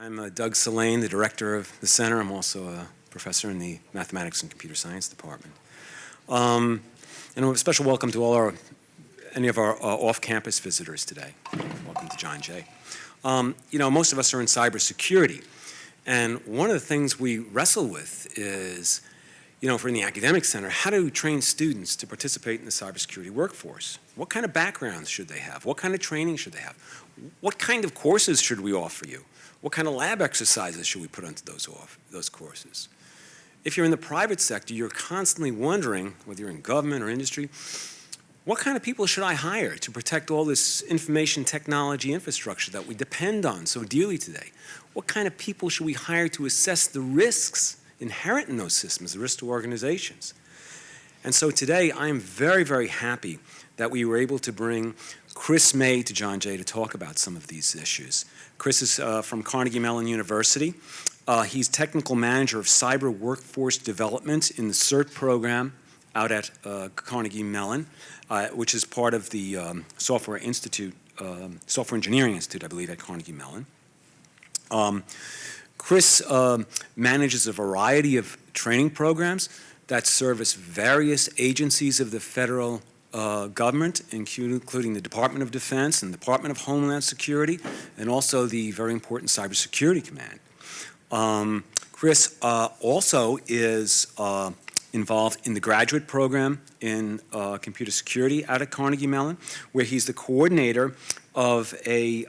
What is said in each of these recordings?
I'm Doug Selane, the director of the center. I'm also a professor in the Mathematics and Computer Science department. And a special welcome to any of our off-campus visitors today. Welcome to John Jay. Most of us are in cybersecurity, and one of the things we wrestle with is, if we're in the academic center, how do we train students to participate in the cybersecurity workforce? What kind of backgrounds should they have? What kind of training should they have? What kind of courses should we offer you? What kind of lab exercises should we put onto those courses? If you're in the private sector, you're constantly wondering, whether you're in government or industry, what kind of people should I hire to protect all this information technology infrastructure that we depend on so dearly today? What kind of people should we hire to assess the risks inherent in those systems, the risks to organizations? And so today, I am very, very happy that we were able to bring Chris May to John Jay to talk about some of these issues. Chris is from Carnegie Mellon University. He's technical manager of cyber workforce development in the CERT program out at Carnegie Mellon, which is part of the Software Engineering Institute, I believe, at Carnegie Mellon. Chris manages a variety of training programs that service various agencies of the federal government, including the Department of Defense and the Department of Homeland Security, and also the very important Cybersecurity Command. Chris also is involved in the graduate program in computer security out at Carnegie Mellon, where he's the coordinator of a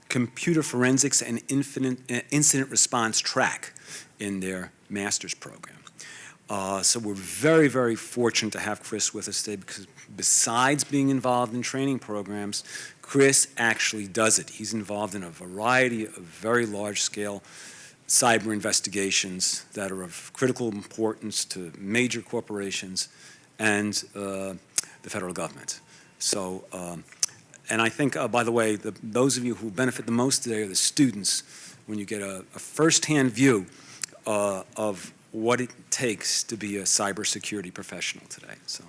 computer forensics and incident response track in their master's program. So we're very, very fortunate to have Chris with us today because besides being involved in training programs, Chris actually does it. He's involved in a variety of very large-scale cyber investigations that are of critical importance to major corporations and the federal government. So, and I think, by the way, those of you who benefit the most today are the students when you get a first-hand view of what it takes to be a cybersecurity professional today. So,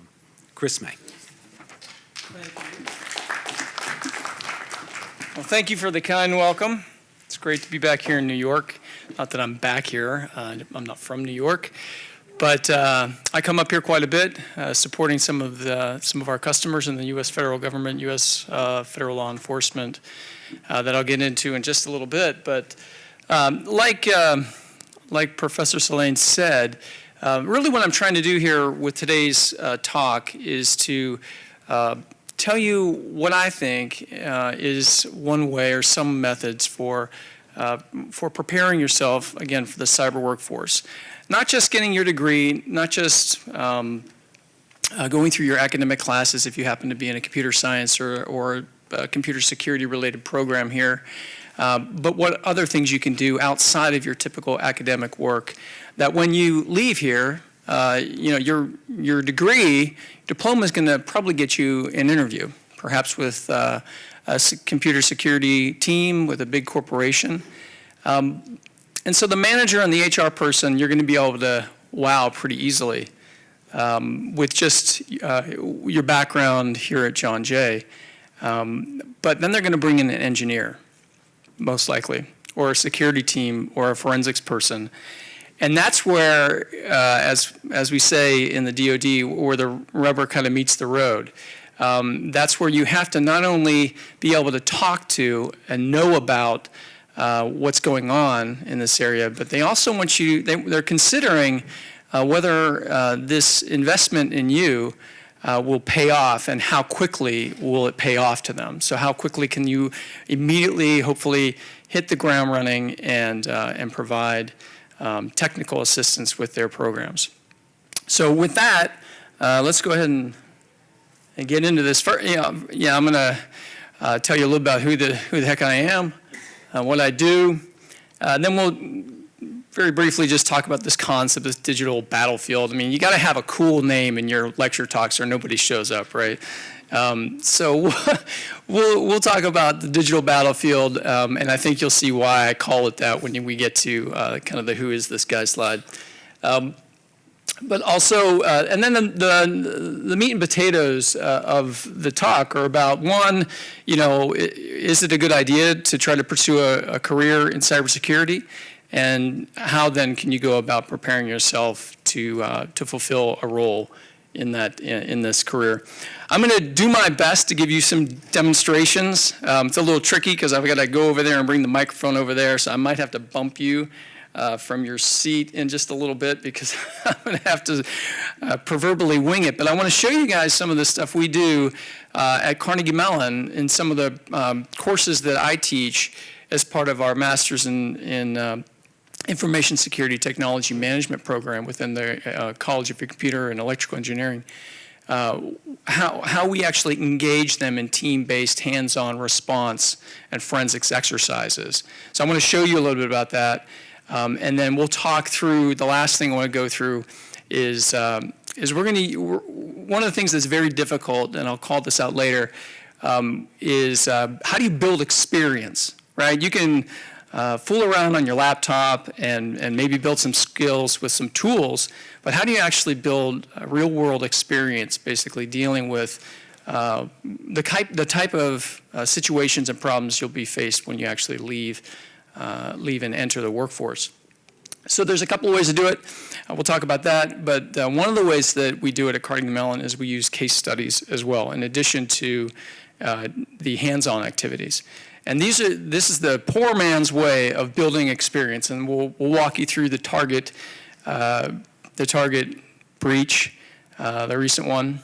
Chris May. Thank you. Well, thank you for the kind welcome. It's great to be back here in New York. Not that I'm back here. I'm not from New York. But I come up here quite a bit, supporting some of our customers in the U.S. federal government, U.S. federal law enforcement, that I'll get into in just a little bit. But like Professor Selane said, really what I'm trying to do here with today's talk is to tell you what I think is one way or some methods for preparing yourself, again, for the cyber workforce. Not just getting your degree, not just going through your academic classes if you happen to be in a computer science or a computer security related program here, but what other things you can do outside of your typical academic work that when you leave here, your diploma is going to probably get you an interview, perhaps with a computer security team with a big corporation. And so the manager and the HR person, you're going to be able to wow pretty easily with just your background here at John Jay. But then they're going to bring in an engineer, most likely, or a security team, or a forensics person. And that's where, as we say in the DoD, where the rubber kind of meets the road. That's where you have to not only be able to talk to and know about what's going on in this area, but they also want you, they're considering whether this investment in you will pay off and how quickly will it pay off to them. So how quickly can you immediately, hopefully, hit the ground running and provide technical assistance with their programs. So with that, let's go ahead and get into this. I'm going to tell you a little about who the heck I am, what I do. Then we'll very briefly just talk about this concept, this digital battlefield. I mean, you got to have a cool name in your lecture talks or nobody shows up, right? So we'll talk about the digital battlefield, and I think you'll see why I call it that when we get to kind of the who is this guy slide. But also, and then the meat and potatoes of the talk are about, one, is it a good idea to try to pursue a career in cybersecurity? And how then can you go about preparing yourself to fulfill a role in this career? I'm going to do my best to give you some demonstrations. It's a little tricky because I've got to go over there and bring the microphone over there, so I might have to bump you from your seat in just a little bit because I'm going to have to proverbially wing it. But I want to show you guys some of the stuff we do at Carnegie Mellon in some of the courses that I teach as part of our Master's in Information Security Technology Management program within the College of Computer and Electrical Engineering. How we actually engage them in team-based hands-on response and forensics exercises. So I want to show you a little bit about that. And then we'll talk through, the last thing I want to go through is one of the things that's very difficult, and I'll call this out later, is how do you build experience, right? You can fool around on your laptop and maybe build some skills with some tools, but how do you actually build a real-world experience, basically dealing with the type of situations and problems you'll be faced when you actually leave and enter the workforce. So there's a couple of ways to do it. We'll talk about that, but one of the ways that we do it at Carnegie Mellon is we use case studies as well, in addition to the hands-on activities. And this is the poor man's way of building experience, and we'll walk you through the Target breach, the recent one,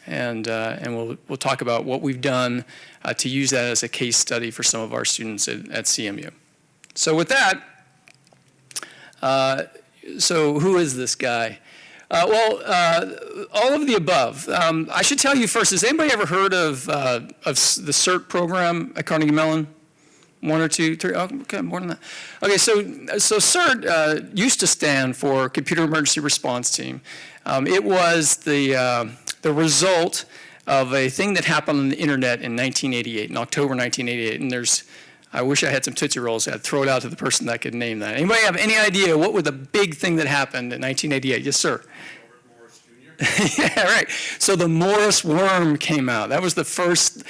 and we'll talk about what we've done to use that as a case study for some of our students at CMU. So with that, so who is this guy? All of the above. I should tell you first, has anybody ever heard of the CERT program at Carnegie Mellon? One or two, three, oh, okay, more than that. Okay, so CERT used to stand for Computer Emergency Response Team. It was the result of a thing that happened on the internet in 1988, in October 1988, and I wish I had some Tootsie Rolls. I'd throw it out to the person that could name that. Anybody have any idea what was the big thing that happened in 1988? Yes, sir. Morris Jr.? Yeah, right. So the Morris worm came out. That was the first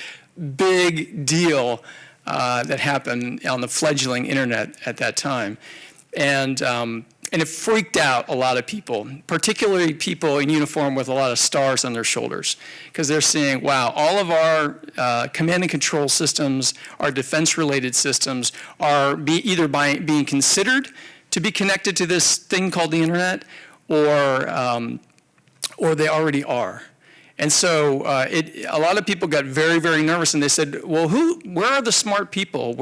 big deal that happened on the fledgling internet at that time. And it freaked out a lot of people, particularly people in uniform with a lot of stars on their shoulders, because they're saying, wow, all of our command and control systems, our defense-related systems are either being considered to be connected to this thing called the internet, or they already are. And so a lot of people got very, very nervous, and they said, well, where are the smart people?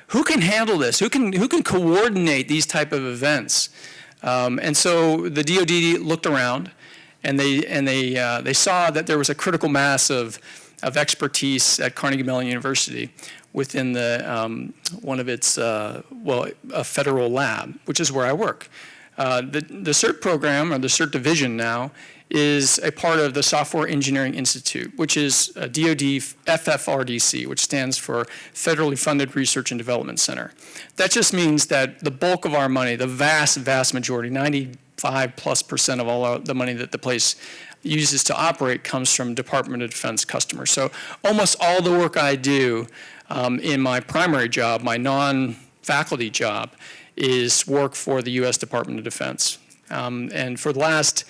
Who can handle this? Who can coordinate these type of events? And so the DoD looked around, and they saw that there was a critical mass of expertise at Carnegie Mellon University within one of its a federal lab, which is where I work. The CERT program, or the CERT division now, is a part of the Software Engineering Institute, which is DoD FFRDC, which stands for Federally Funded Research and Development Center. That just means that the bulk of our money, the vast, vast majority, 95+% of all the money that the place uses to operate comes from Department of Defense customers. So almost all the work I do in my primary job, my non-faculty job, is work for the U.S. Department of Defense. And for the last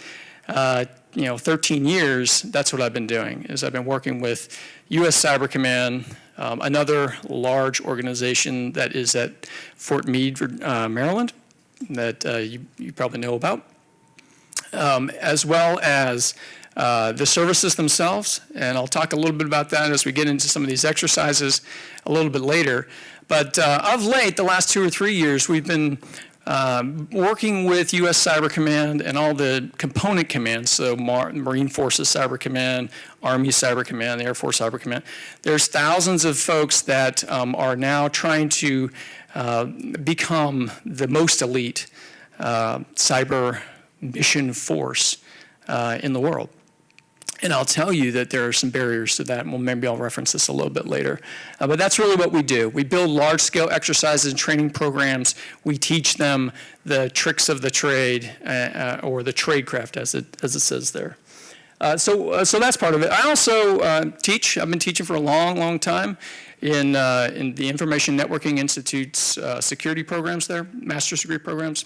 13 years, that's what I've been doing, is I've been working with U.S. Cyber Command, another large organization that is at Fort Meade, Maryland, that you probably know about, as well as the services themselves, and I'll talk a little bit about that as we get into some of these exercises a little bit later. But of late, the last 2 or 3 years, we've been working with U.S. Cyber Command and all the component commands, so Marine Forces Cyber Command, Army Cyber Command, the Air Force Cyber Command. There's thousands of folks that are now trying to become the most elite cyber mission force in the world. And I'll tell you that there are some barriers to that, and maybe I'll reference this a little bit later. But that's really what we do. We build large-scale exercises and training programs. We teach them the tricks of the trade, or the tradecraft, as it says there. So that's part of it. I also teach. I've been teaching for a long, long time in the Information Networking Institute's security programs there, master's degree programs.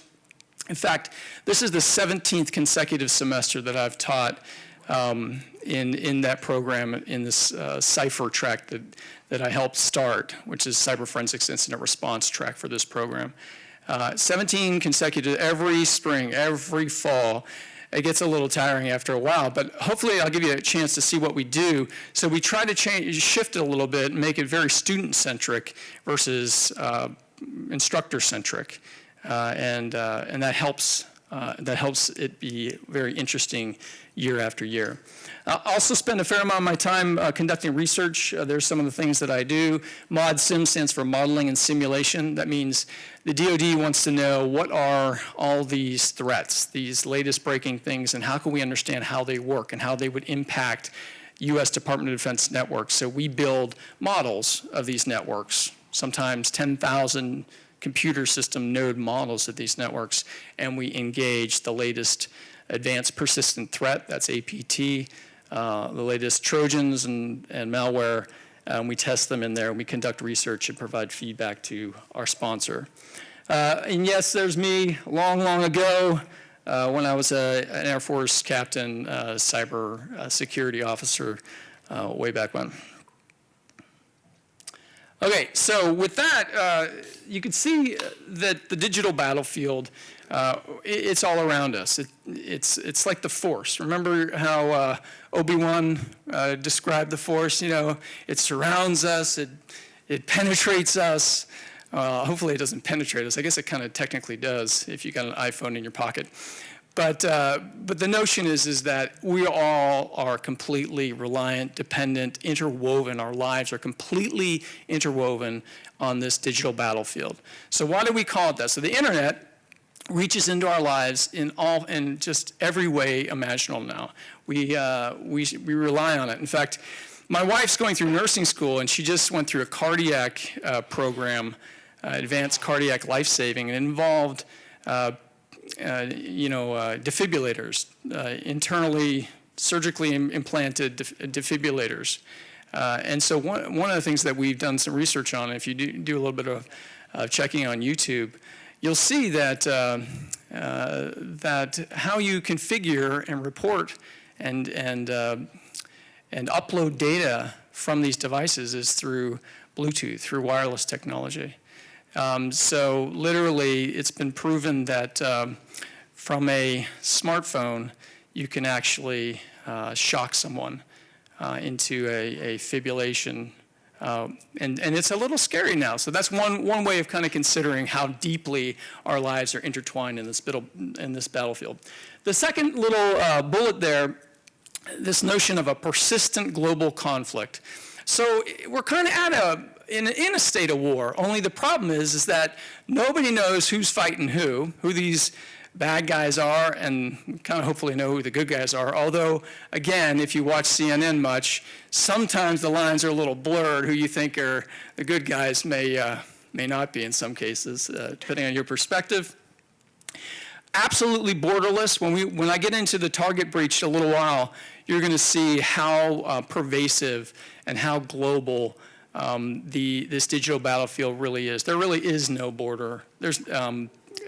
In fact, this is the 17th consecutive semester that I've taught in that program, in this CIPHER track that I helped start, which is Cyber Forensics Incident Response track for this program. 17 consecutive, every spring, every fall. It gets a little tiring after a while, but hopefully I'll give you a chance to see what we do. So we try to shift it a little bit and make it very student-centric versus instructor-centric, and that helps it be very interesting year after year. I also spend a fair amount of my time conducting research. There's some of the things that I do. ModSim stands for Modeling and Simulation. That means the DoD wants to know what are all these threats, these latest breaking things, and how can we understand how they work and how they would impact U.S. Department of Defense networks. So we build models of these networks, sometimes 10,000 computer system node models of these networks, and we engage the latest advanced persistent threat, that's APT, the latest Trojans and malware. We test them in there, and we conduct research and provide feedback to our sponsor. And yes, there's me long, long ago when I was an Air Force captain, cyber security officer way back when. Okay, so with that, you can see that the digital battlefield, it's all around us. It's like the Force. Remember how Obi-Wan described the Force? You know, it surrounds us, it penetrates us. Hopefully it doesn't penetrate us. I guess it kind of technically does if you got an iPhone in your pocket. But the notion is that we all are completely reliant, dependent, interwoven. Our lives are completely interwoven on this digital battlefield. So why do we call it that? So the internet reaches into our lives in just every way imaginable now. We rely on it. In fact, my wife's going through nursing school, and she just went through a cardiac program, advanced cardiac life-saving, and it involved defibrillators, internally surgically implanted defibrillators. And so one of the things that we've done some research on, if you do a little bit of checking on YouTube, you'll see that that how you configure and report and upload data from these devices is through Bluetooth, through wireless technology. So literally, it's been proven that from a smartphone, you can actually shock someone into a fibrillation. And it's a little scary now. So that's one way of kind of considering how deeply our lives are intertwined in this battlefield. The second little bullet there, this notion of a persistent global conflict. So we're kind of in a state of war, only the problem is that nobody knows who's fighting who these bad guys are, and we kind of hopefully know who the good guys are. Although, again, if you watch CNN much, sometimes the lines are a little blurred. Who you think are the good guys may not be in some cases, depending on your perspective. Absolutely borderless. When I get into the target breach in a little while, you're going to see how pervasive and how global this digital battlefield really is. There really is no border.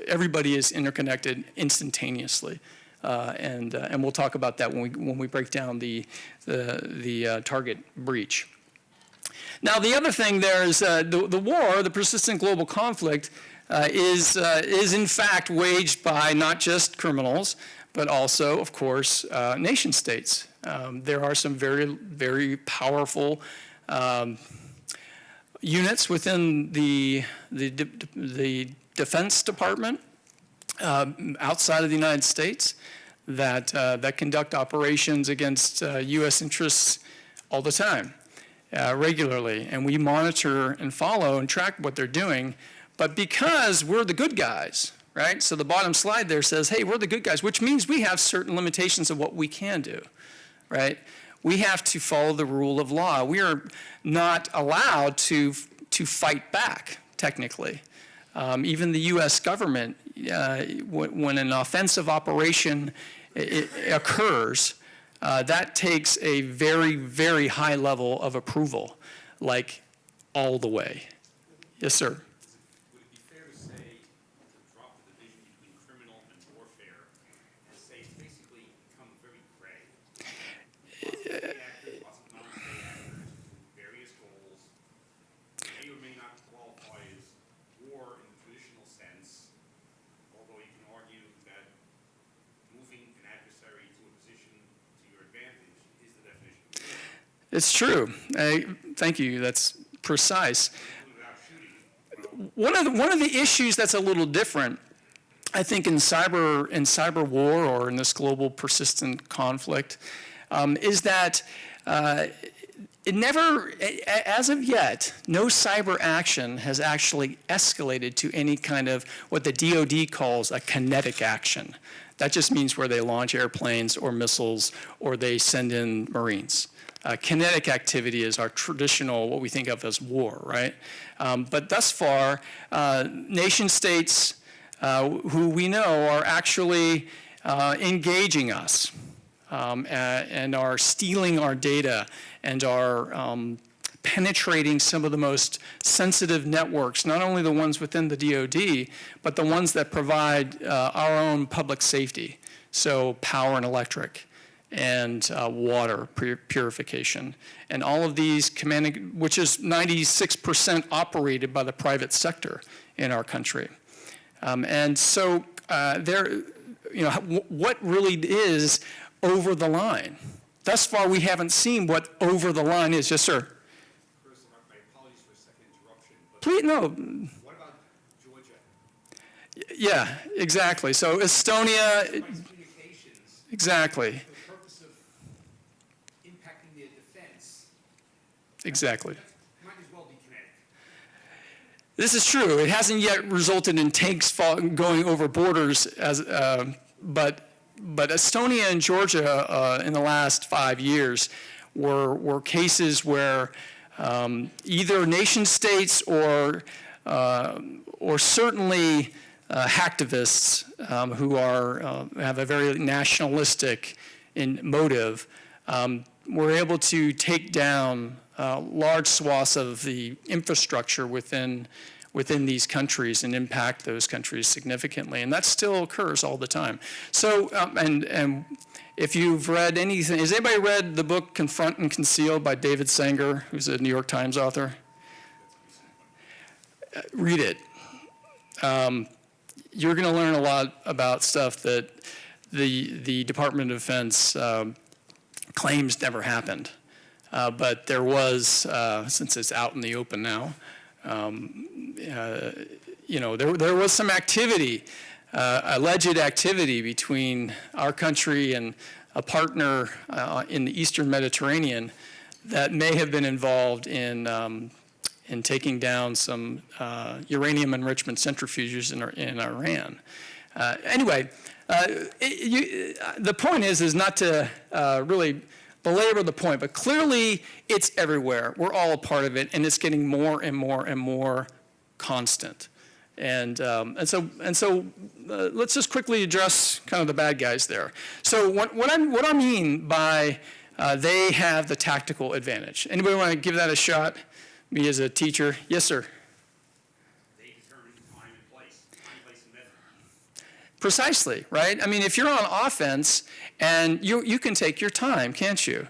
Everybody is interconnected instantaneously, and we'll talk about that when we break down the target breach. Now, the other thing there is the war, the persistent global conflict, is in fact waged by not just criminals, but also, of course, nation states. There are some very, very powerful units within the Defense Department outside of the United States that conduct operations against U.S. interests all the time, regularly. And we monitor and follow and track what they're doing. But because we're the good guys, right? So the bottom slide there says, hey, we're the good guys, which means we have certain limitations of what we can do. right? We have to follow the rule of law. We are not allowed to fight back, technically. Even the U.S. government, when an offensive operation occurs, that takes a very, very high level of approval, like all the way. Yes, sir. Would it be fair to say, to drop the division between criminal and warfare, and say it's basically become very gray? Lots of state actors, lots of non-state actors, with various goals, may or may not qualify as war in the traditional sense, although you can argue that moving an adversary to a position to your advantage is the definition of war. It's true. Thank you. That's precise. Without shooting. One of the issues that's a little different, I think, in cyber war or in this global persistent conflict, is that it never, as of yet, no cyber action has actually escalated to any kind of what the DoD calls a kinetic action. That just means where they launch airplanes or missiles or they send in Marines. Kinetic activity is our traditional, what we think of as war, right? But thus far, nation states who we know are actually engaging us and are stealing our data and are penetrating some of the most sensitive networks, not only the ones within the DoD, but the ones that provide our own public safety, so power and electric, and water purification. And all of these which is 96% operated by the private sector in our country. And so what really is over the line? Thus far, we haven't seen what over the line is. Yes, sir. Chris, my apologies for a second interruption, but Please, no. what about Georgia? Yeah, exactly. So Estonia, Device communications, exactly, for the purpose of impacting their defense, exactly. that might as well be kinetic. This is true. It hasn't yet resulted in tanks going over borders, but Estonia and Georgia in the last 5 years were cases where either nation states or certainly hacktivists who have a very nationalistic motive were able to take down large swaths of the infrastructure within these countries and impact those countries significantly. And that still occurs all the time. So, and if you've read anything, has anybody read the book Confront and Conceal by David Sanger, who's a New York Times author? Read it. You're going to learn a lot about stuff that the Department of Defense claims never happened. But there was, since it's out in the open now, there was some activity, alleged activity between our country and a partner in the Eastern Mediterranean that may have been involved in taking down some uranium enrichment centrifuges in Iran. Anyway, the point is not to really belabor the point, but clearly it's everywhere. We're all a part of it, and it's getting more and more and more constant. And so let's just quickly address kind of the bad guys there. So what I mean by they have the tactical advantage. Anybody want to give that a shot? Me as a teacher? Yes, sir. They determine time and place, and method. Precisely, right? I mean, if you're on offense, and you can take your time, can't you?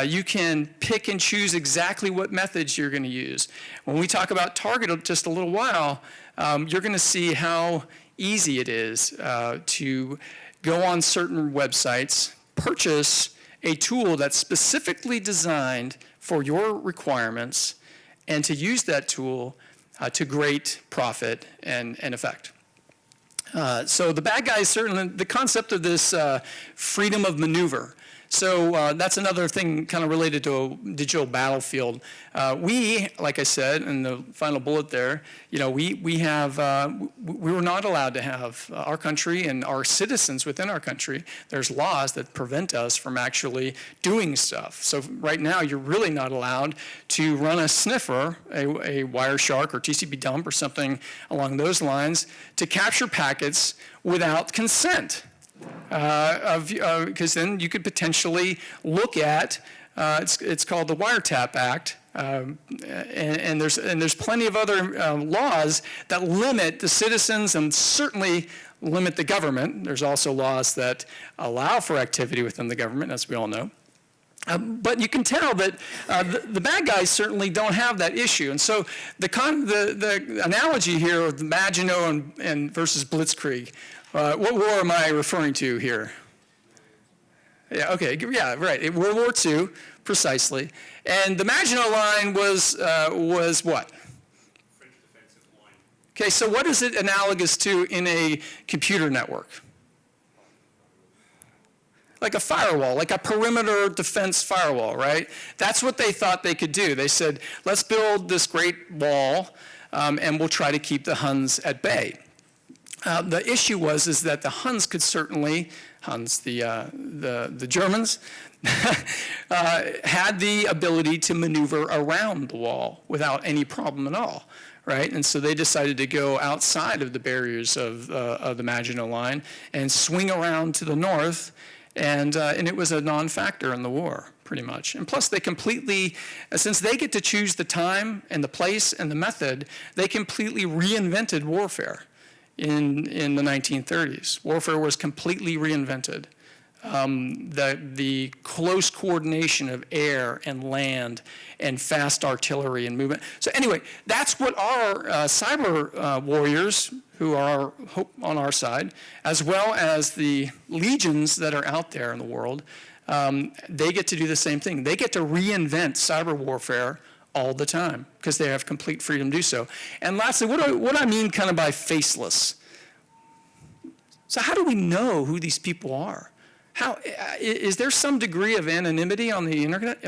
You can pick and choose exactly what methods you're going to use. When we talk about target just a little while, you're going to see how easy it is to go on certain websites, purchase a tool that's specifically designed for your requirements, and to use that tool to great profit and effect. So the bad guys certainly, the concept of this freedom of maneuver. So that's another thing kind of related to a digital battlefield. We, like I said in the final bullet there, you know, we were not allowed to have our country and our citizens within our country. There's laws that prevent us from actually doing stuff. So right now, you're really not allowed to run a sniffer, a Wireshark or TCP dump or something along those lines to capture packets without consent. Because then you could potentially look at, it's called the Wiretap Act, and there's plenty of other laws that limit the citizens and certainly limit the government. There's also laws that allow for activity within the government, as we all know. But you can tell that the bad guys certainly don't have that issue. And so the analogy here of Maginot and versus Blitzkrieg, what war am I referring to here? Yeah, okay, yeah, right. World War II, precisely. And the Maginot Line was what? French defensive line. Okay, so what is it analogous to in a computer network? Like a firewall, like a perimeter defense firewall, right? That's what they thought they could do. They said, let's build this great wall, and we'll try to keep the Huns at bay. The issue is that the Huns could certainly, the Germans, had the ability to maneuver around the wall without any problem at all, right? And so they decided to go outside of the barriers of the Maginot Line and swing around to the north, and it was a non-factor in the war, pretty much. And plus, they completely, since they get to choose the time and the place and the method, they completely reinvented warfare. In the 1930s. Warfare was completely reinvented. The close coordination of air and land and fast artillery and movement. So anyway, that's what our cyber warriors who are on our side, as well as the legions that are out there in the world, they get to do the same thing. They get to reinvent cyber warfare all the time because they have complete freedom to do so. And lastly, what do I mean kind of by faceless? So how do we know who these people are? How is there some degree of anonymity on the internet?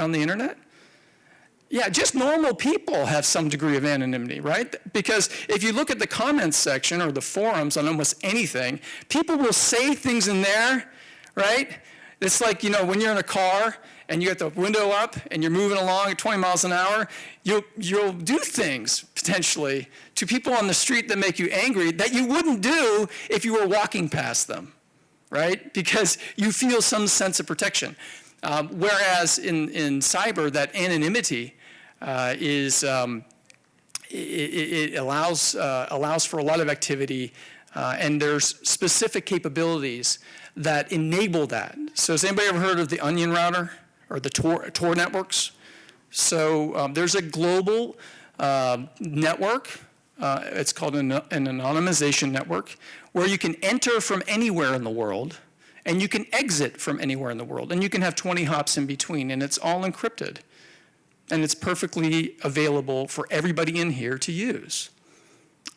Yeah, just normal people have some degree of anonymity, right? Because if you look at the comments section or the forums on almost anything, people will say things in there, right? It's like, you know, when you're in a car and you got the window up and you're moving along at 20 miles an hour, you'll do things potentially to people on the street that make you angry that you wouldn't do if you were walking past them, right? Because you feel some sense of protection. Whereas in cyber, that anonymity it allows for a lot of activity, and there's specific capabilities that enable that. So has anybody ever heard of the Onion router or the Tor networks? So there's a global network. It's called an anonymization network, where you can enter from anywhere in the world, and you can exit from anywhere in the world, and you can have 20 hops in between, and it's all encrypted. And it's perfectly available for everybody in here to use.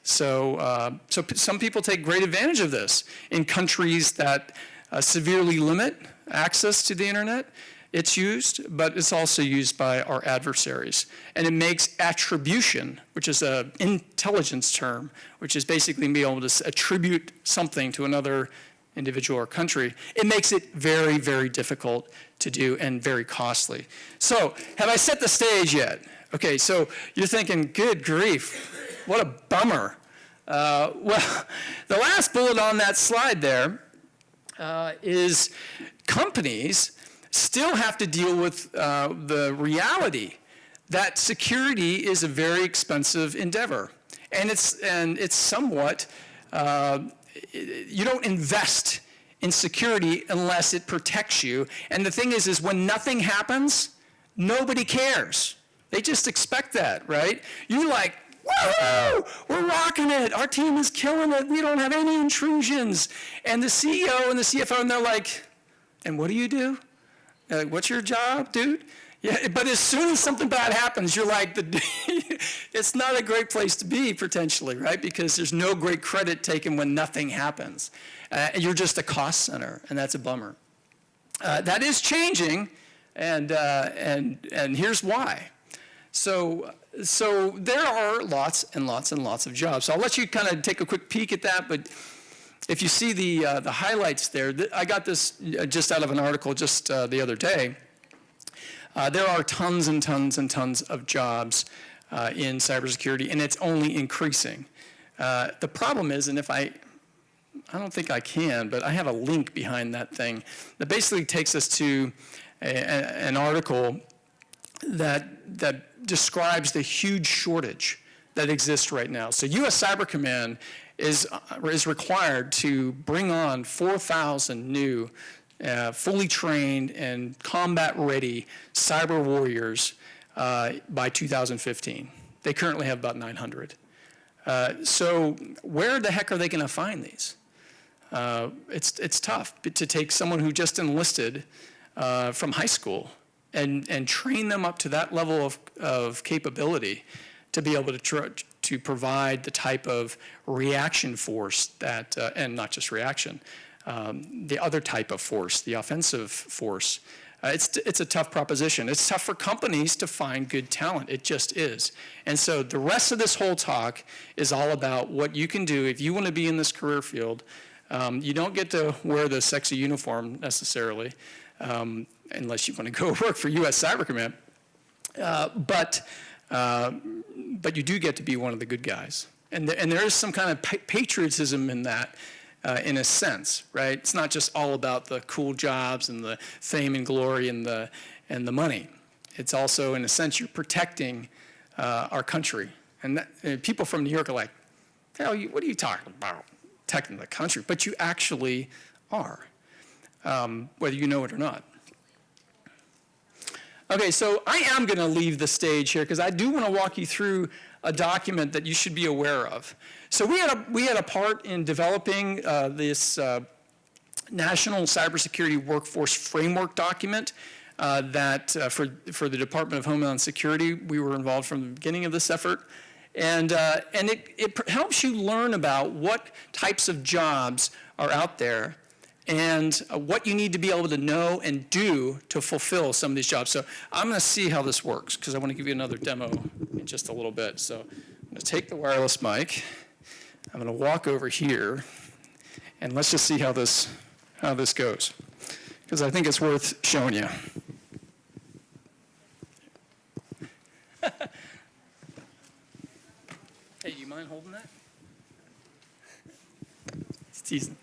So some people take great advantage of this in countries that severely limit access to the internet. It's used, but it's also used by our adversaries. And it makes attribution, which is an intelligence term, which is basically being able to attribute something to another individual or country. It makes it very, very difficult to do and very costly. So have I set the stage yet? Okay, so you're thinking, good grief, what a bummer. Well, the last bullet on that slide there is companies still have to deal with the reality that security is a very expensive endeavor. And it's somewhat, you don't invest in security unless it protects you. And the thing is when nothing happens, nobody cares. They just expect that, right? You're like, woohoo, we're rocking it. Our team is killing it. We don't have any intrusions. And the CEO and the CFO, and they're like, and what do you do? Like, what's your job, dude? Yeah, but as soon as something bad happens, you're like, it's not a great place to be, potentially, right? Because there's no great credit taken when nothing happens. You're just a cost center, and that's a bummer. That is changing, and here's why. So there are lots and lots and lots of jobs. So I'll let you kind of take a quick peek at that, but if you see the highlights there, I got this just out of an article just the other day. There are tons and tons and tons of jobs in cybersecurity, and it's only increasing. The problem is, and if I don't think I can, but I have a link behind that thing that basically takes us to an article that describes the huge shortage that exists right now. So U.S. Cyber Command is required to bring on 4,000 new fully trained and combat-ready cyber warriors by 2015. They currently have about 900. So where the heck are they going to find these? It's tough to take someone who just enlisted from high school and train them up to that level of capability to be able to provide the type of reaction force that, and not just reaction, the other type of force, the offensive force. It's a tough proposition. It's tough for companies to find good talent. It just is. And so the rest of this whole talk is all about what you can do if you want to be in this career field. You don't get to wear the sexy uniform necessarily, unless you want to go work for U.S. Cyber Command. But you do get to be one of the good guys. And there is some kind of patriotism in that, in a sense, right? It's not just all about the cool jobs and the fame and glory and the money. It's also, in a sense, you're protecting our country. And people from New York are like, hell, what are you talking about? Protecting the country, but you actually are, whether you know it or not. Okay, so I am going to leave the stage here because I do want to walk you through a document that you should be aware of. So we had a part in developing this National Cybersecurity Workforce Framework document that for the Department of Homeland Security. We were involved from the beginning of this effort. And it helps you learn about what types of jobs are out there and what you need to be able to know and do to fulfill some of these jobs. So I'm going to see how this works because I want to give you another demo in just a little bit. So I'm going to take the wireless mic. I'm going to walk over here, and let's just see how this goes because I think it's worth showing you. Hey, do you mind holding that? It's teasing.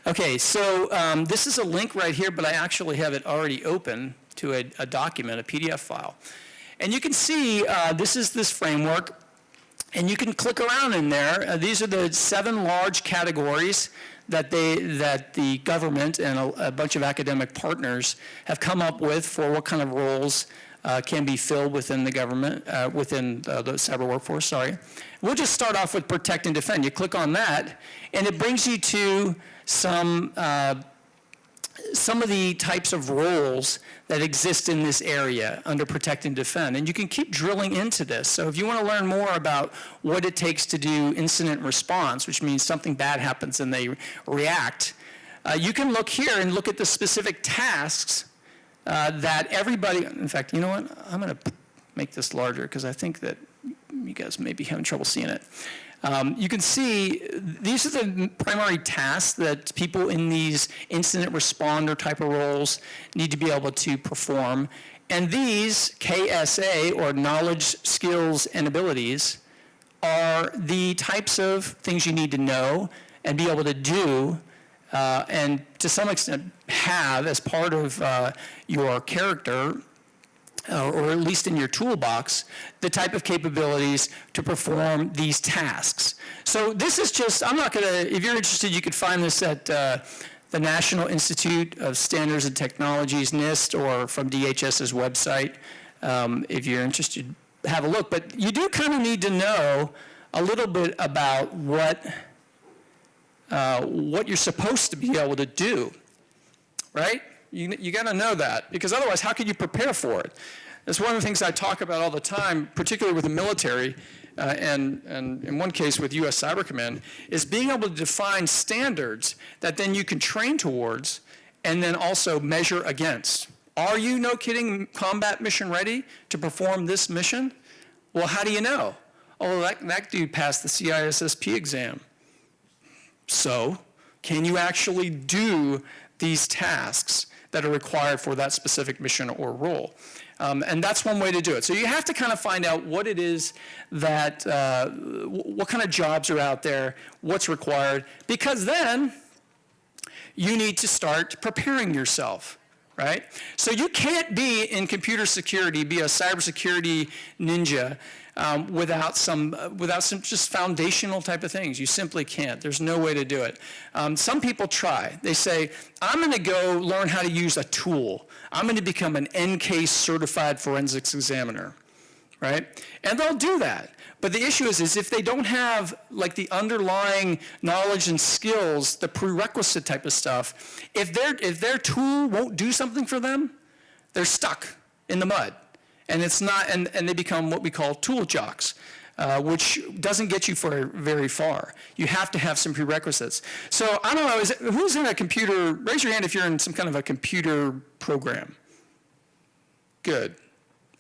Okay, so this is a link right here, but I actually have it already open to a document, a PDF file. And you can see this is this framework, and you can click around in there. These are the 7 large categories that the government and a bunch of academic partners have come up with for what kind of roles can be filled within the government, within the cyber workforce, sorry. We'll just start off with protect and defend. You click on that, and it brings you to some of the types of roles that exist in this area under protect and defend. And you can keep drilling into this. So if you want to learn more about what it takes to do incident response, which means something bad happens and they react, you can look here and look at the specific tasks that everybody, in fact, you know what? I'm going to make this larger because I think that you guys may be having trouble seeing it. You can see these are the primary tasks that people in these incident responder type of roles need to be able to perform. And these KSA, or knowledge, skills, and abilities, are the types of things you need to know and be able to do and to some extent have as part of your character, or at least in your toolbox, the type of capabilities to perform these tasks. So this is just, I'm not going to, if you're interested, you could find this at the National Institute of Standards and Technologies, NIST, or from DHS's website. If you're interested, have a look. But you do kind of need to know a little bit about what you're supposed to be able to do, right? You got to know that, because otherwise, how could you prepare for it? That's one of the things I talk about all the time, particularly with the military, and in one case with U.S. Cyber Command, is being able to define standards that then you can train towards and then also measure against. Are you, no kidding, combat mission ready to perform this mission? Well, how do you know? Oh, that dude passed the CISSP exam. So, can you actually do these tasks that are required for that specific mission or role? And that's one way to do it. So you have to kind of find out what it is that, what kind of jobs are out there, what's required, because then you need to start preparing yourself, right? So you can't be in computer security, be a cybersecurity ninja without some just foundational type of things. You simply can't. There's no way to do it. Some people try. They say, I'm going to go learn how to use a tool. I'm going to become an NCASE certified forensics examiner, right? And they'll do that. But the issue is if they don't have like the underlying knowledge and skills, the prerequisite type of stuff, if their tool won't do something for them, they're stuck in the mud. And it's not, and they become what we call tool jocks, which doesn't get you very far. You have to have some prerequisites. So I don't know, who's in a computer, raise your hand if you're in some kind of a computer program. Good.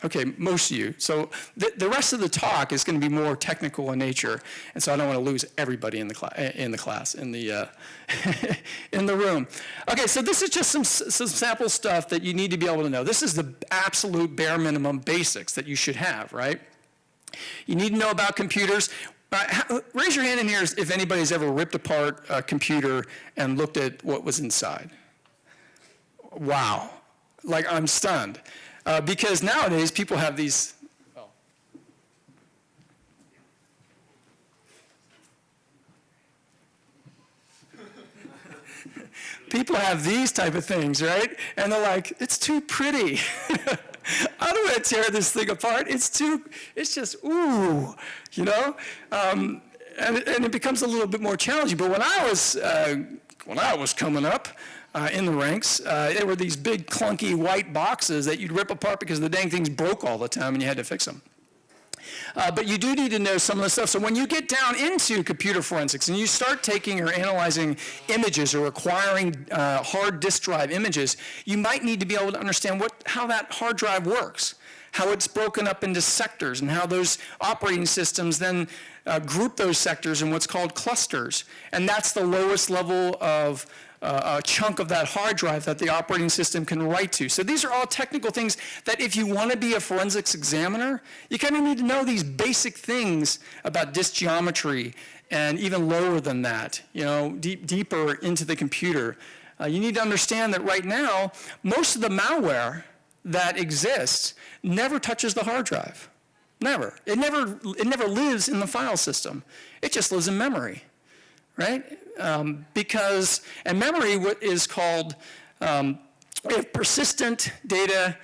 Okay, most of you. So the rest of the talk is going to be more technical in nature, and so I don't want to lose everybody in the class, in the room. Okay, so this is just some sample stuff that you need to be able to know. This is the absolute bare minimum basics that you should have, right? You need to know about computers. Raise your hand in here if anybody's ever ripped apart a computer and looked at what was inside. Wow, like I'm stunned. Because nowadays people have these, people have these type of things, right? And they're like, it's too pretty. I don't want to tear this thing apart. It's just, ooh, you know? And it becomes a little bit more challenging. But when I was coming up, in the ranks, there were these big clunky white boxes that you'd rip apart because the dang things broke all the time and you had to fix them. But you do need to know some of the stuff. So when you get down into computer forensics and you start taking or analyzing images or acquiring hard disk drive images, you might need to be able to understand how that hard drive works, how it's broken up into sectors, and how those operating systems then group those sectors in what's called clusters. And that's the lowest level of a chunk of that hard drive that the operating system can write to. So these are all technical things that if you want to be a forensics examiner, you kind of need to know these basic things about disk geometry and even lower than that, you know, deeper into the computer. You need to understand that right now, most of the malware that exists never touches the hard drive. Never. It never lives in the file system. It just lives in memory, right? Because memory is called, we have persistent data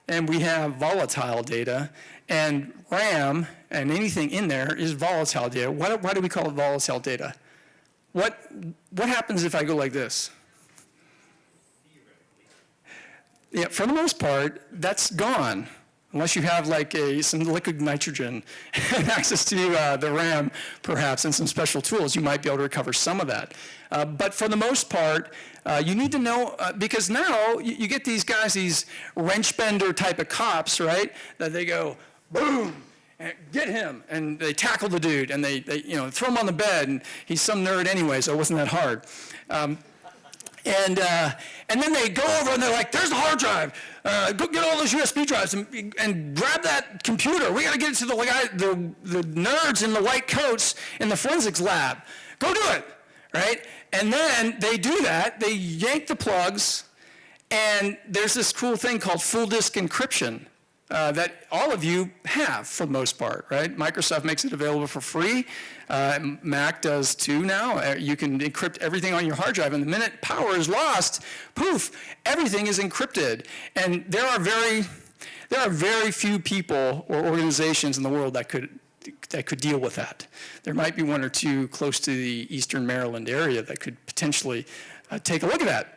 and we have volatile data, and RAM and anything in there is volatile data. Why do we call it volatile data? What happens if I go like this? Yeah, for the most part, that's gone. Unless you have like some liquid nitrogen and access to the RAM, perhaps, and some special tools, you might be able to recover some of that. But for the most part, you need to know, because now you get these guys, these wrench bender type of cops, right? That they go, boom, and get him, and they tackle the dude, and they throw him on the bed, and he's some nerd anyway, so it wasn't that hard. And then they go over and they're like, there's the hard drive. Go get all those USB drives and grab that computer. We got to get it to the nerds in the white coats in the forensics lab. Go do it, right? And then they do that. They yank the plugs, and there's this cool thing called full disk encryption that all of you have for the most part, right? Microsoft makes it available for free. Mac does too now. You can encrypt everything on your hard drive, and the minute power is lost, poof, everything is encrypted. And there are very few people or organizations in the world that could deal with that. There might be one or two close to the Eastern Maryland area that could potentially take a look at that.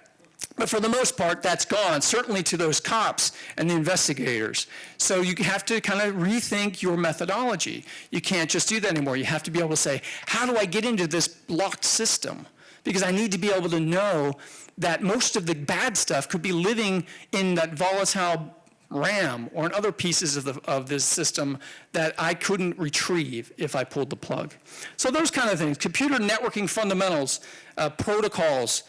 But for the most part, that's gone, certainly to those cops and the investigators. So you have to kind of rethink your methodology. You can't just do that anymore. You have to be able to say, how do I get into this locked system? because I need to be able to know that most of the bad stuff could be living in that volatile RAM or in other pieces of this system that I couldn't retrieve if I pulled the plug. So those kind of things, computer networking fundamentals, protocols,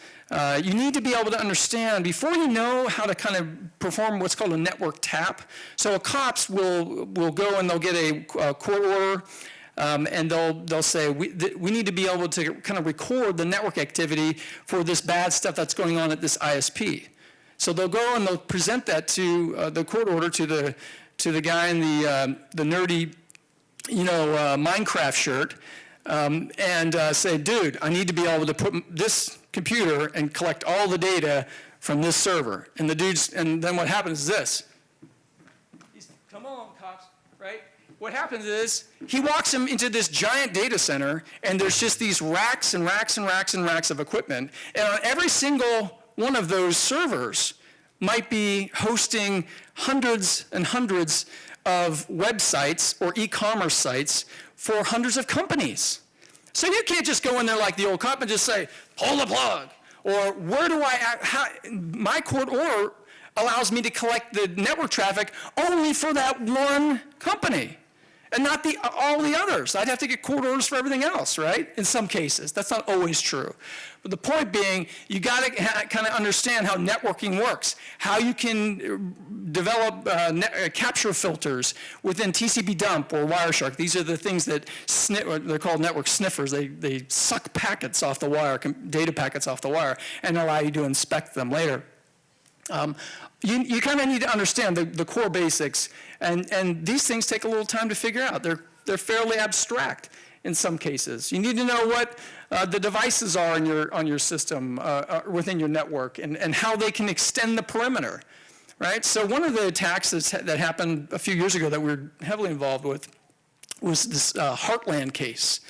you need to be able to understand before you know how to kind of perform what's called a network tap. So cops will go and they'll get a court order, and they'll say, we need to be able to kind of record the network activity for this bad stuff that's going on at this ISP. So they'll go and they'll present that to the court order to the guy in the nerdy, Minecraft shirt, and say, dude, I need to be able to put this computer and collect all the data from this server. And then what happens is this. Come on, cops, right? What happens is he walks him into this giant data center, and there's just these racks and racks and racks and racks of equipment. And on every single one of those servers might be hosting hundreds and hundreds of websites or e-commerce sites for hundreds of companies. So you can't just go in there like the old cop and just say, pull the plug. Or my court order allows me to collect the network traffic only for that one company and not all the others. I'd have to get court orders for everything else, right? In some cases. That's not always true. But the point being, you got to kind of understand how networking works, how you can develop capture filters within TCP dump or Wireshark. These are the things that they're called network sniffers. They suck packets off the wire, data packets off the wire, and allow you to inspect them later. You kind of need to understand the core basics, and these things take a little time to figure out. They're fairly abstract in some cases. You need to know what the devices are on your system within your network and how they can extend the perimeter, right? So one of the attacks that happened a few years ago that we were heavily involved with was this Heartland case.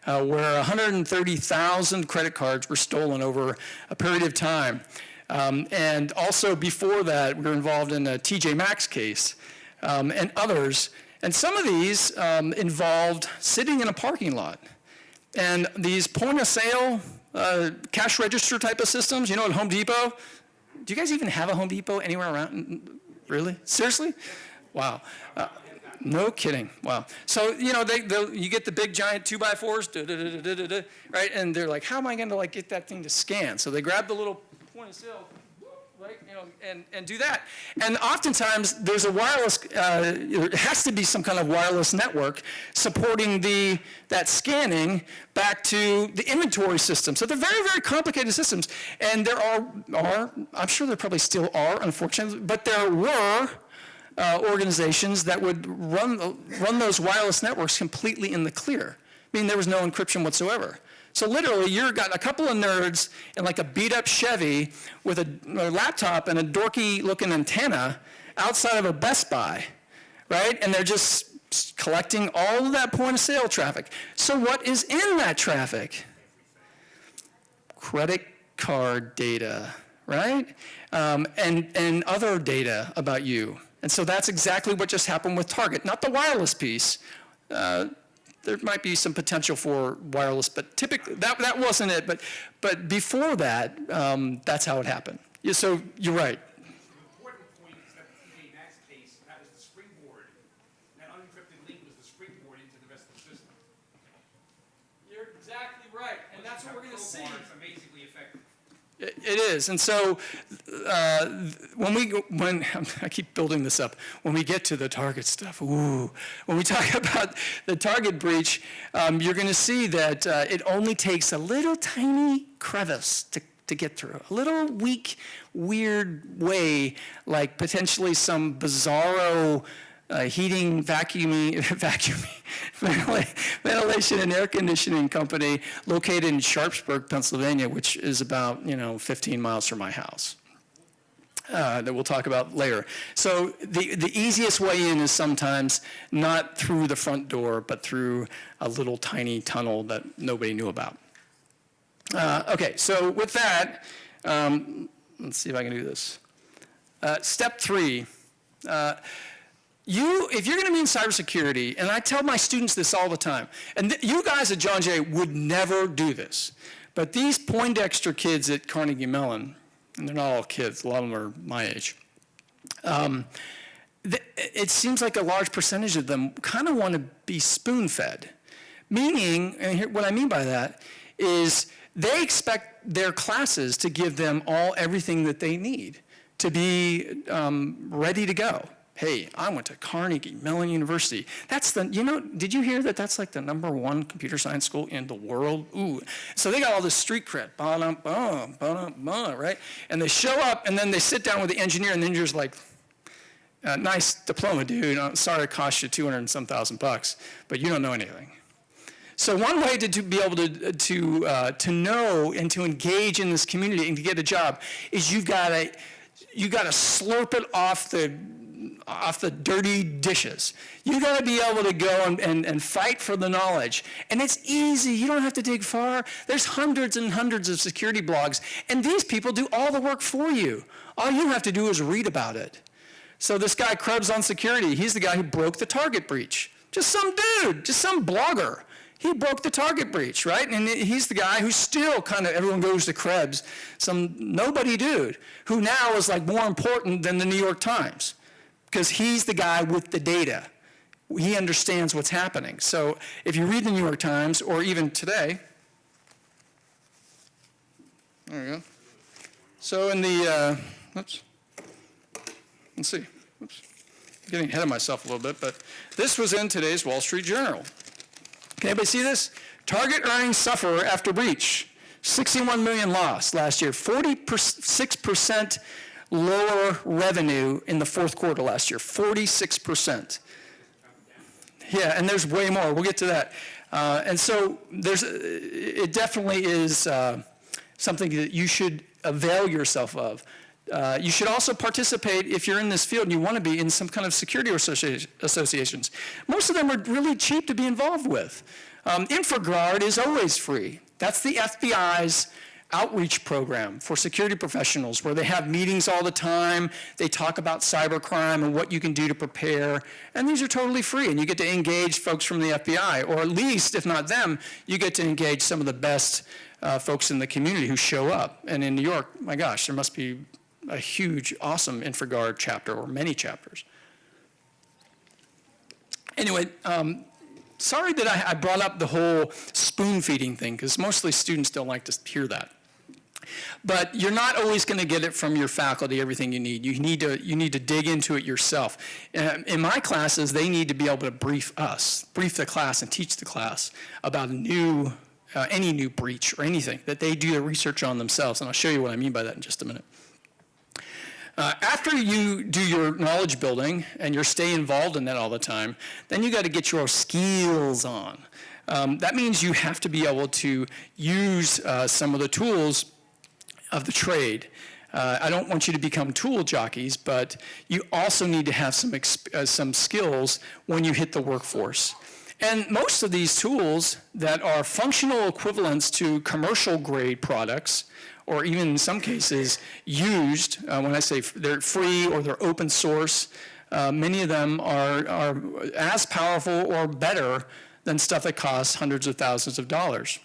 Where 130,000 credit cards were stolen over a period of time. And also before that, we were involved in a TJ Maxx case and others. And some of these involved sitting in a parking lot. And these point-of-sale cash register type of systems, at Home Depot. Do you guys even have a Home Depot anywhere around? Really? Seriously? Wow. No kidding. Wow. So, you get the big giant 2x4s, right? And they're like, how am I going to get that thing to scan? So they grab the little point of sale, right? And do that. And oftentimes there's a wireless, it has to be some kind of wireless network supporting that scanning back to the inventory system. So they're very, very complicated systems. And there are, I'm sure there probably still are, unfortunately, but there were organizations that would run those wireless networks completely in the clear, meaning there was no encryption whatsoever. So literally, you've got a couple of nerds in a beat-up Chevy with a laptop and a dorky-looking antenna outside of a Best Buy, right? And they're just collecting all of that point-of-sale traffic. So what is in that traffic? Credit card data, right? And other data about you. And so that's exactly what just happened with Target. Not the wireless piece. There might be some potential for wireless, but typically that wasn't it. But before that, that's how it happened. Yeah, so you're right. The important point is that the TJ Maxx case, that was the springboard. That unencrypted link was the springboard into the rest of the system. You're exactly right, and that's what we're going to see. It's amazingly effective. It is, and so when I keep building this up, when we get to the Target stuff, when we talk about the Target breach, you're going to see that it only takes a little tiny crevice to get through, a little weak, weird way, like potentially some bizarro heating, ventilation and air conditioning company located in Sharpsburg, Pennsylvania, which is about 15 miles from my house. That we'll talk about later. So the easiest way in is sometimes not through the front door, but through a little tiny tunnel that nobody knew about. Okay, so with that, let's see if I can do this. Step 3. If you're going to be in cybersecurity, and I tell my students this all the time, and you guys at John Jay would never do this, But these Poindexter kids at Carnegie Mellon, and they're not all kids, a lot of them are my age, it seems like a large percentage of them kind of want to be spoon-fed. Meaning, and here, what I mean by that is they expect their classes to give them everything that they need to be ready to go. Hey, I went to Carnegie Mellon University. That's did you hear that that's like the #1 computer science school in the world? Ooh. So they got all this street cred, right? And they show up and then they sit down with the engineer and the engineer's like, nice diploma, dude. I'm sorry it cost you 200 and some thousand bucks, but you don't know anything. So one way to be able to know and to engage in this community and to get a job is you've got to slurp it off the dirty dishes. You got to be able to go and fight for the knowledge. And it's easy. You don't have to dig far. There's hundreds and hundreds of security blogs, and these people do all the work for you. All you have to do is read about it. So this guy, Krebs on Security, he's the guy who broke the target breach. Just some dude, just some blogger. He broke the target breach, right? And he's the guy who still kind of, everyone goes to Krebs, some nobody dude, who now is like more important than the New York Times, because he's the guy with the data. He understands what's happening. So if you read the New York Times, or even today, there we go. So in the, let's see, I'm getting ahead of myself a little bit, but this was in today's Wall Street Journal. Can anybody see this? Target earnings suffer after breach. 61 million lost last year. 46% lower revenue in the fourth quarter last year. 46%. Yeah, and there's way more. We'll get to that. And so it definitely is something that you should avail yourself of. You should also participate, if you're in this field and you want to be, in some kind of security associations. Most of them are really cheap to be involved with. InfraGuard is always free. That's the FBI's outreach program for security professionals, where they have meetings all the time. They talk about cybercrime and what you can do to prepare. And these are totally free, and you get to engage folks from the FBI, or at least, if not them, you get to engage some of the best folks in the community who show up. And in New York, my gosh, there must be a huge, awesome InfraGuard chapter, or many chapters. Anyway, sorry that I brought up the whole spoon-feeding thing, because mostly students don't like to hear that. But you're not always going to get it from your faculty, everything you need. You need to dig into it yourself. In my classes, they need to be able to brief the class and teach the class about any new breach or anything, that they do the research on themselves. And I'll show you what I mean by that in just a minute. After you do your knowledge building and you stay involved in that all the time, then you got to get your skills on. That means you have to be able to use some of the tools of the trade. I don't want you to become tool jockeys, but you also need to have some skills when you hit the workforce. And most of these tools that are functional equivalents to commercial grade products, or even in some cases used, when I say they're free or they're open source, many of them are as powerful or better than stuff that costs hundreds of thousands of dollars.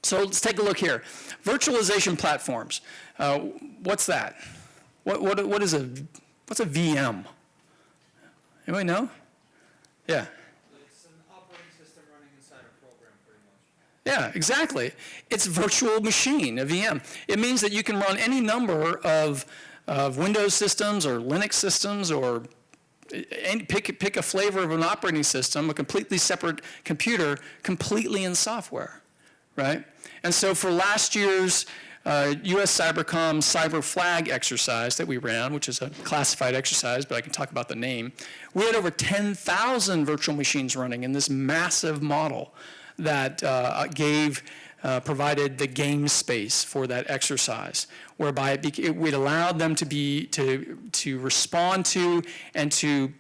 So let's take a look here. Virtualization platforms. What's that? What's a VM? Anybody know? Yeah. It's an operating system running inside a program, pretty much. Yeah, exactly. It's a virtual machine, a VM. It means that you can run any number of Windows systems or Linux systems, or pick a flavor of an operating system, a completely separate computer, completely in software, right? And so for last year's U.S. Cybercom Cyber Flag exercise that we ran, which is a classified exercise, but I can talk about the name, we had over 10,000 virtual machines running in this massive model that provided the game space for that exercise, whereby it allowed them to respond to and to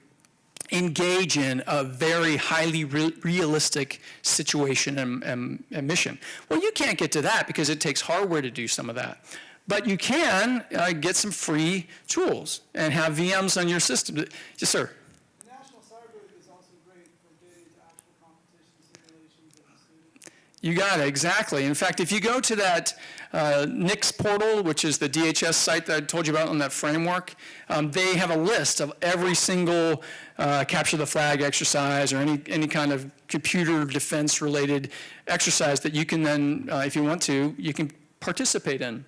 engage in a very highly realistic situation and mission. Well, you can't get to that because it takes hardware to do some of that. But you can get some free tools and have VMs on your system. Yes, sir? National Cyber is also great for getting into actual competition simulations and students. You got it, exactly. In fact, if you go to that NICS portal, which is the DHS site that I told you about on that framework, they have a list of every single capture the flag exercise or any kind of computer defense-related exercise that you can then, if you want to, you can participate in.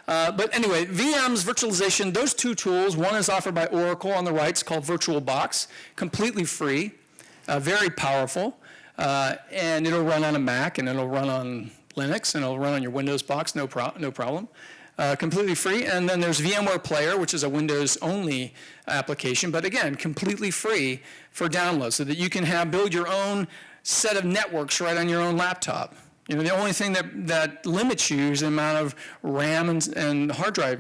But anyway, VMs, virtualization, those two tools, one is offered by Oracle on the right, it's called VirtualBox, completely free, very powerful. And it'll run on a Mac, and it'll run on Linux, and it'll run on your Windows box, no problem. Completely free. And then there's VMware Player, which is a Windows-only application, but again, completely free for download, so that you can build your own set of networks right on your own laptop. You know, the only thing that limits you is the amount of RAM and hard drive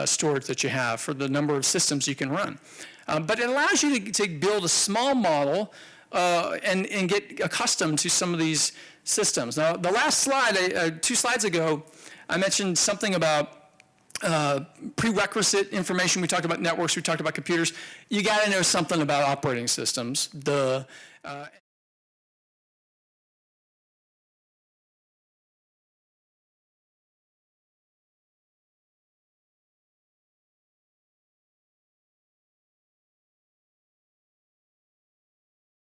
storage that you have for the number of systems you can run. But it allows you to build a small model and get accustomed to some of these systems. Now, the last slide, 2 slides ago, I mentioned something about prerequisite information. We talked about networks, we talked about computers. You got to know something about operating systems.